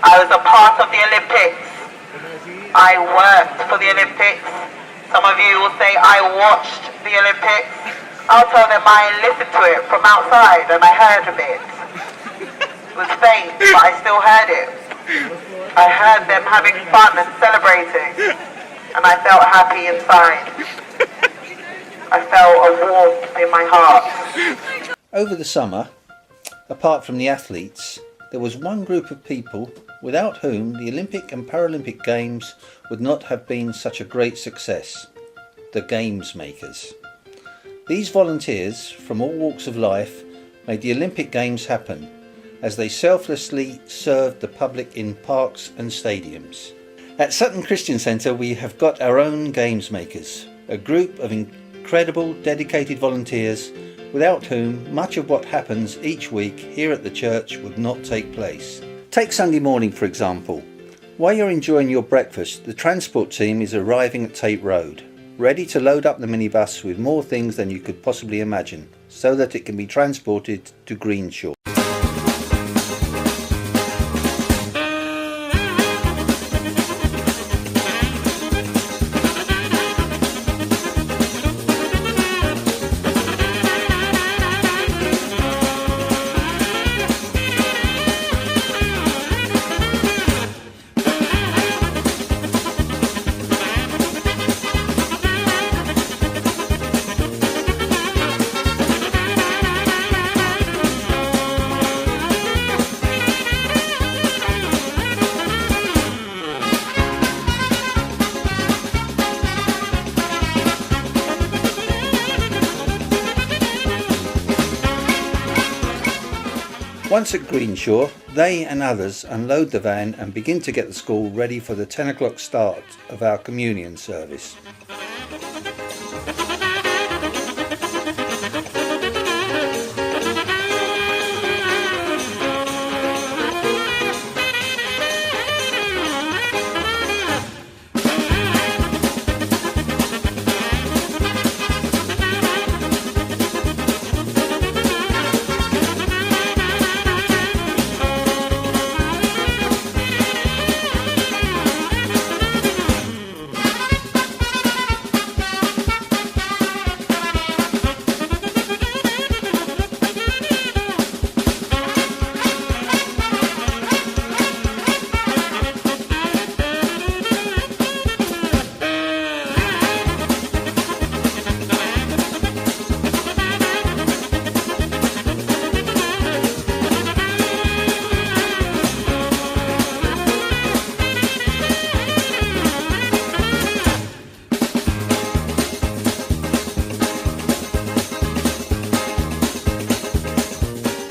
I was a part of the Olympics. I worked for the Olympics. Some of you will say I watched the Olympics. I'll tell them I listened to it from outside and I heard a bit. It was faint, but I still heard it. I heard them having fun and celebrating, and I felt happy inside. I felt a warmth in my heart. Over the summer, apart from the athletes, there was one group of people without whom the Olympic and Paralympic Games would not have been such a great success: the games makers. These volunteers from all walks of life made the Olympic Games happen, as they selflessly served the public in parks and stadiums. At Sutton Christian Centre we have got our own games makers, a group of incredible dedicated volunteers without whom much of what happens each week here at the church would not take place. Take Sunday morning for example. While you're enjoying your breakfast, the transport team is arriving at Tate Road, ready to load up the minibus with more things than you could possibly imagine, so that it can be transported to Greenshaw. Once at Greenshaw, they and others unload the van and begin to get the school ready for the 10 o'clock start of our communion service.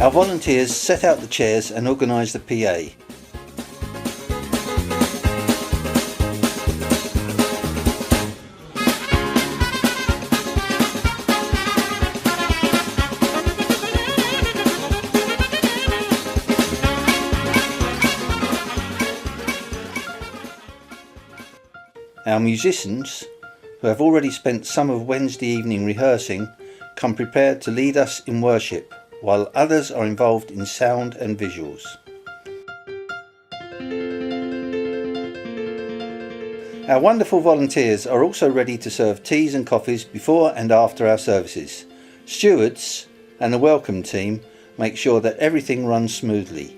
Our volunteers set out the chairs and organised the PA. Our musicians, who have already spent some of Wednesday evening rehearsing, come prepared to lead us in worship, while others are involved in sound and visuals. Our wonderful volunteers are also ready to serve teas and coffees before and after our services. Stewards and the welcome team make sure that everything runs smoothly.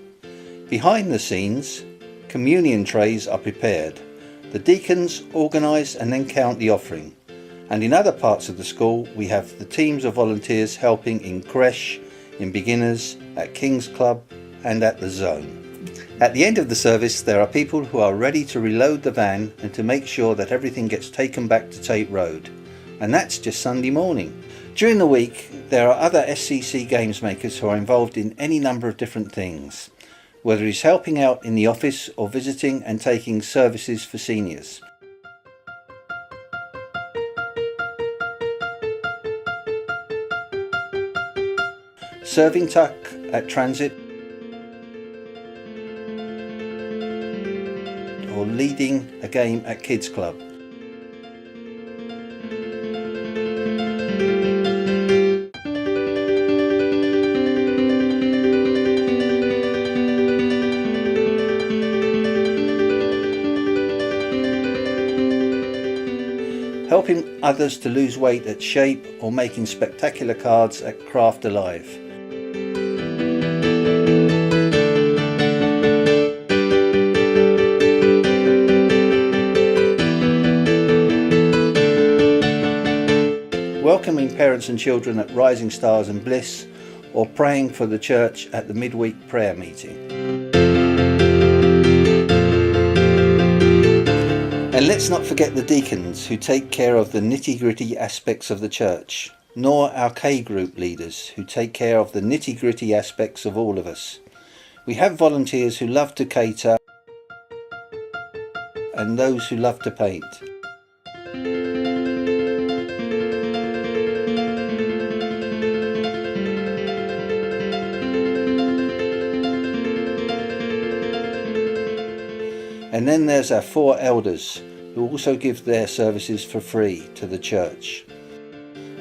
Behind the scenes, communion trays are prepared. The deacons organise and then count the offering. And in other parts of the school we have the teams of volunteers helping in creche, in beginners, at King's Club and at the Zone. At the end of the service there are people who are ready to reload the van and to make sure that everything gets taken back to Tate Road. And that's just Sunday morning. During the week there are other SCC games makers who are involved in any number of different things, whether it's helping out in the office or visiting and taking services for seniors. Serving tuck at Transit, or leading a game at Kids Club. helping others to lose weight at Shape, or making spectacular cards at Craft Alive. Welcoming parents and children at Rising Stars and Bliss, or praying for the church at the midweek prayer meeting. And let's not forget the deacons who take care of the nitty-gritty aspects of the church, nor our K group leaders who take care of the nitty-gritty aspects of all of us. We have volunteers who love to cater and those who love to paint. And then there's our 4 elders who also give their services for free to the church.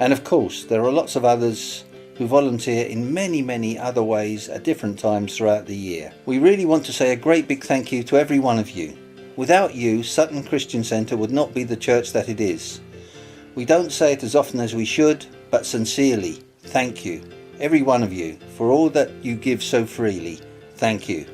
And of course, there are lots of others who volunteer in many other ways at different times throughout the year. We really want to say a great big thank you to every one of you. Without you, Sutton Christian Centre would not be the church that it is. We don't say it as often as we should, but sincerely, thank you, every one of you, for all that you give so freely. Thank you.